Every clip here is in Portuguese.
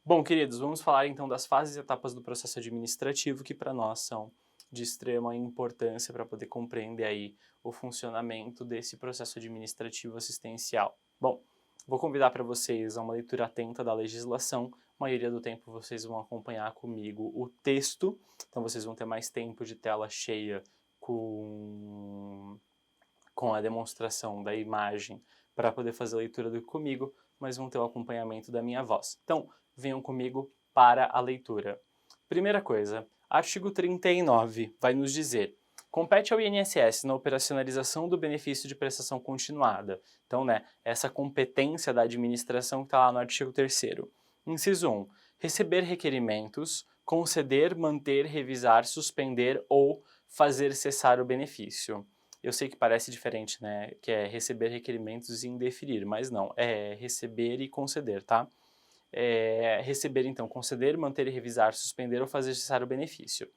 Bom, queridos, vamos falar então das fases e etapas do processo administrativo que para nós são de extrema importância para poder compreender aí o funcionamento desse processo administrativo assistencial. Bom, vou convidar para vocês a uma leitura atenta da legislação. A maioria do tempo vocês vão acompanhar comigo o texto, então vocês vão ter mais tempo de tela cheia com, com a demonstração da imagem para poder fazer a leitura do comigo, mas vão ter o acompanhamento da minha voz. Então, venham comigo para a leitura. Primeira coisa, artigo 39 vai nos dizer: compete ao INSS na operacionalização do benefício de prestação continuada. Então, essa competência da administração que está lá no artigo 3º. Inciso 1. Receber requerimentos, conceder, manter, revisar, suspender ou fazer cessar o benefício. Eu sei que parece diferente, né? Que é receber requerimentos e indeferir, mas não, é receber e conceder, tá? Receber, então, conceder, manter e revisar, suspender ou fazer cessar o benefício.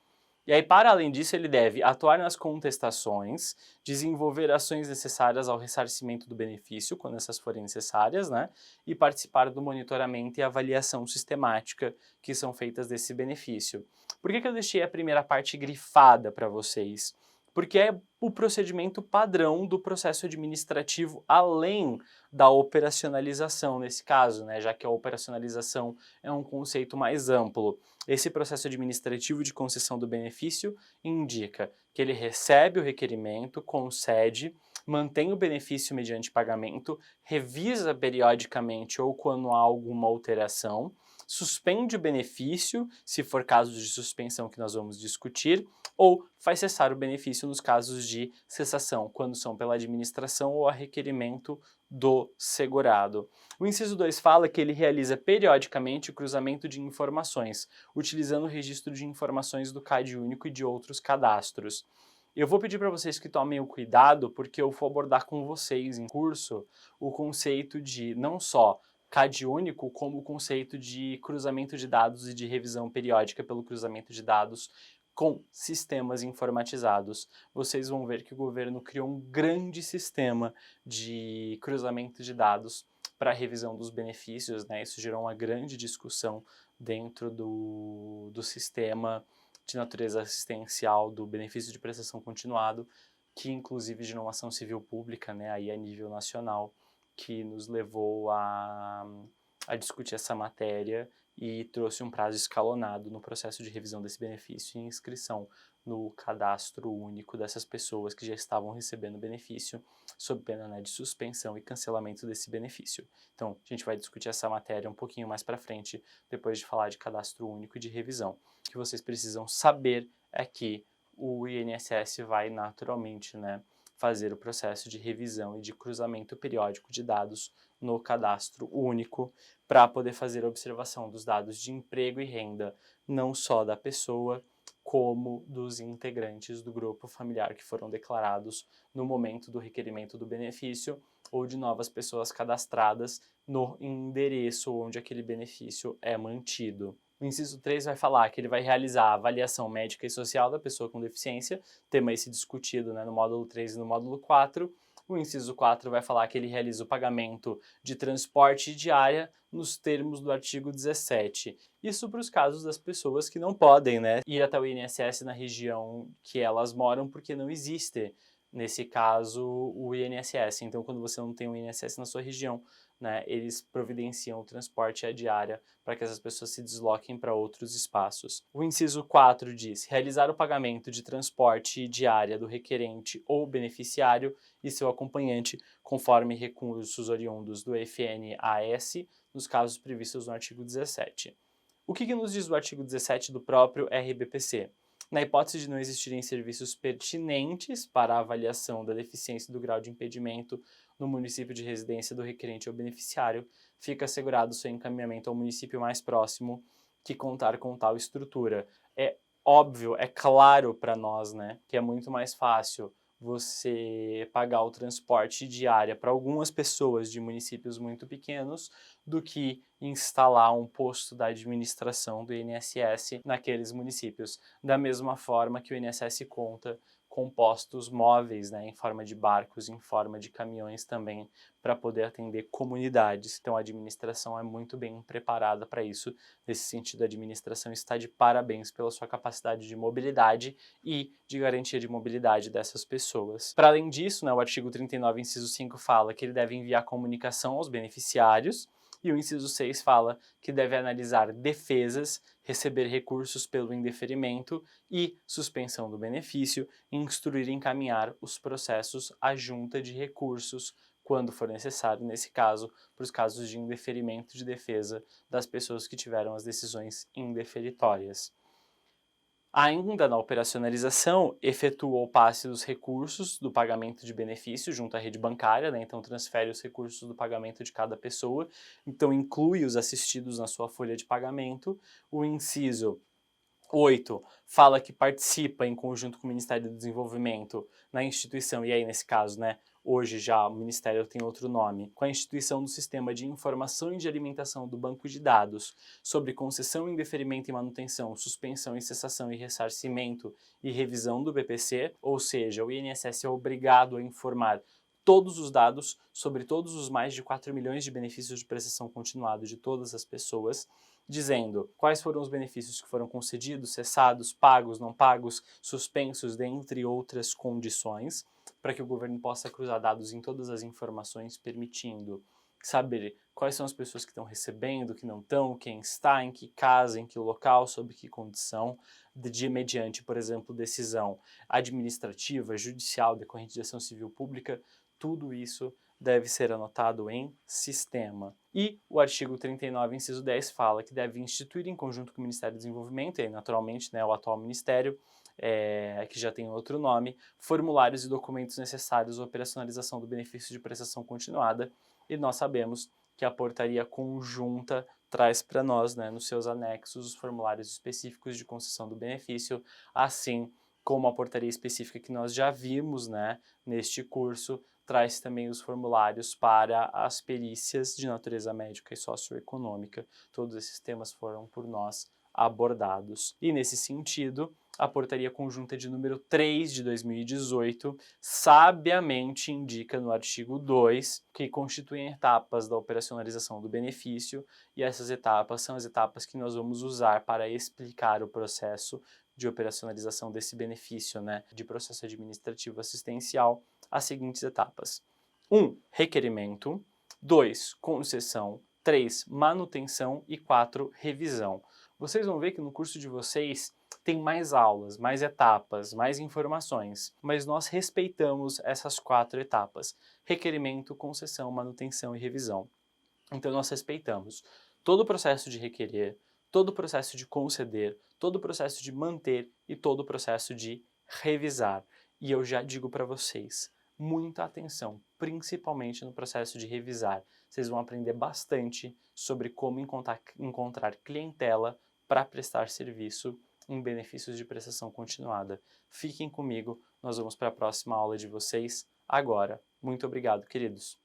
E aí, para além disso, ele deve atuar nas contestações, desenvolver ações necessárias ao ressarcimento do benefício, quando essas forem necessárias, né? E participar do monitoramento e avaliação sistemática que são feitas desse benefício. Por que eu deixei a primeira parte grifada para vocês? Porque é o procedimento padrão do processo administrativo, além da operacionalização nesse caso, né? Já que a operacionalização é um conceito mais amplo. Esse processo administrativo de concessão do benefício indica que ele recebe o requerimento, concede, mantém o benefício mediante pagamento, revisa periodicamente ou quando há alguma alteração, suspende o benefício, se for caso de suspensão que nós vamos discutir, ou faz cessar o benefício nos casos de cessação, quando são pela administração ou a requerimento do segurado. O inciso 2 fala que ele realiza periodicamente o cruzamento de informações, utilizando o registro de informações do CAD único e de outros cadastros. Eu vou pedir para vocês que tomem o cuidado, porque eu vou abordar com vocês em curso o conceito de não só CAD único, como o conceito de cruzamento de dados e de revisão periódica pelo cruzamento de dados com sistemas informatizados. Vocês vão ver que o governo criou um grande sistema de cruzamento de dados para a revisão dos benefícios, né? Isso gerou uma grande discussão dentro do sistema de natureza assistencial do benefício de prestação continuado, que inclusive gerou uma ação civil pública, né, aí a nível nacional, que nos levou a discutir essa matéria e trouxe um prazo escalonado no processo de revisão desse benefício e inscrição no cadastro único dessas pessoas que já estavam recebendo benefício, sob pena, né, de suspensão e cancelamento desse benefício. Então, a gente vai discutir essa matéria um pouquinho mais para frente, depois de falar de cadastro único e de revisão. O que vocês precisam saber é que o INSS vai naturalmente, né, fazer o processo de revisão e de cruzamento periódico de dados no cadastro único para poder fazer a observação dos dados de emprego e renda, não só da pessoa, como dos integrantes do grupo familiar que foram declarados no momento do requerimento do benefício ou de novas pessoas cadastradas no endereço onde aquele benefício é mantido. O inciso 3 vai falar que ele vai realizar a avaliação médica e social da pessoa com deficiência, tema esse discutido, né, no módulo 3 e no módulo 4. O inciso 4 vai falar que ele realiza o pagamento de transporte e diária nos termos do artigo 17. Isso para os casos das pessoas que não podem, né, ir até o INSS na região que elas moram porque não existe, nesse caso, o INSS. Então, quando você não tem o INSS na sua região, né, eles providenciam o transporte e a diária para que essas pessoas se desloquem para outros espaços. O inciso 4 diz: realizar o pagamento de transporte e diária do requerente ou beneficiário e seu acompanhante, conforme recursos oriundos do FNAS, nos casos previstos no artigo 17. O que nos diz o artigo 17 do próprio RBPC? Na hipótese de não existirem serviços pertinentes para a avaliação da deficiência do grau de impedimento no município de residência do requerente ou beneficiário, fica assegurado seu encaminhamento ao município mais próximo que contar com tal estrutura. É óbvio, é claro para nós, né, que é muito mais fácil você pagar o transporte diária para algumas pessoas de municípios muito pequenos do que instalar um posto da administração do INSS naqueles municípios. Da mesma forma que o INSS conta compostos móveis, né, em forma de barcos, em forma de caminhões também, para poder atender comunidades. Então a administração é muito bem preparada para isso. Nesse sentido, a administração está de parabéns pela sua capacidade de mobilidade e de garantia de mobilidade dessas pessoas. Para além disso, né, o artigo 39, inciso 5, fala que ele deve enviar comunicação aos beneficiários, e o inciso 6 fala que deve analisar defesas, receber recursos pelo indeferimento e suspensão do benefício, e instruir e encaminhar os processos à junta de recursos, quando for necessário, nesse caso, para os casos de indeferimento de defesa das pessoas que tiveram as decisões indeferitórias. Ainda na operacionalização, efetua o passe dos recursos do pagamento de benefício junto à rede bancária, né? Então transfere os recursos do pagamento de cada pessoa, então inclui os assistidos na sua folha de pagamento. O inciso 8 fala que participa em conjunto com o Ministério do Desenvolvimento na instituição, e aí nesse caso, né, hoje já o Ministério tem outro nome, com a instituição do Sistema de Informação e de Alimentação do Banco de Dados sobre concessão, indeferimento e manutenção, suspensão e cessação e ressarcimento e revisão do BPC, ou seja, o INSS é obrigado a informar todos os dados sobre todos os mais de 4 milhões de benefícios de prestação continuada de todas as pessoas, dizendo quais foram os benefícios que foram concedidos, cessados, pagos, não pagos, suspensos, dentre outras condições, para que o governo possa cruzar dados em todas as informações, permitindo saber quais são as pessoas que estão recebendo, que não estão, quem está, em que casa, em que local, sob que condição, mediante, por exemplo, decisão administrativa, judicial, decorrente de ação civil pública. Tudo isso deve ser anotado em sistema. E o artigo 39, inciso 10, fala que deve instituir em conjunto com o Ministério do Desenvolvimento, e naturalmente, né, o atual Ministério, que já tem outro nome, formulários e documentos necessários à operacionalização do benefício de prestação continuada, e nós sabemos que a portaria conjunta traz para nós, né, nos seus anexos, os formulários específicos de concessão do benefício, assim como a portaria específica que nós já vimos, né, neste curso, traz também os formulários para as perícias de natureza médica e socioeconômica. Todos esses temas foram por nós abordados. E nesse sentido, a portaria conjunta de número 3 de 2018 sabiamente indica no artigo 2 que constituem etapas da operacionalização do benefício, e essas etapas são as etapas que nós vamos usar para explicar o processo de operacionalização desse benefício, né, de processo administrativo assistencial, as seguintes etapas: 1. Requerimento. 2. Concessão. 3. Manutenção. E 4. Revisão. Vocês vão ver que no curso de vocês tem mais aulas, mais etapas, mais informações, mas nós respeitamos essas 4 etapas: requerimento, concessão, manutenção e revisão. Então nós respeitamos todo o processo de requerer, todo o processo de conceder, todo o processo de manter e todo o processo de revisar. E eu já digo para vocês, muita atenção, principalmente no processo de revisar. Vocês vão aprender bastante sobre como encontrar clientela para prestar serviço em benefícios de prestação continuada. Fiquem comigo, nós vamos para a próxima aula de vocês agora. Muito obrigado, queridos.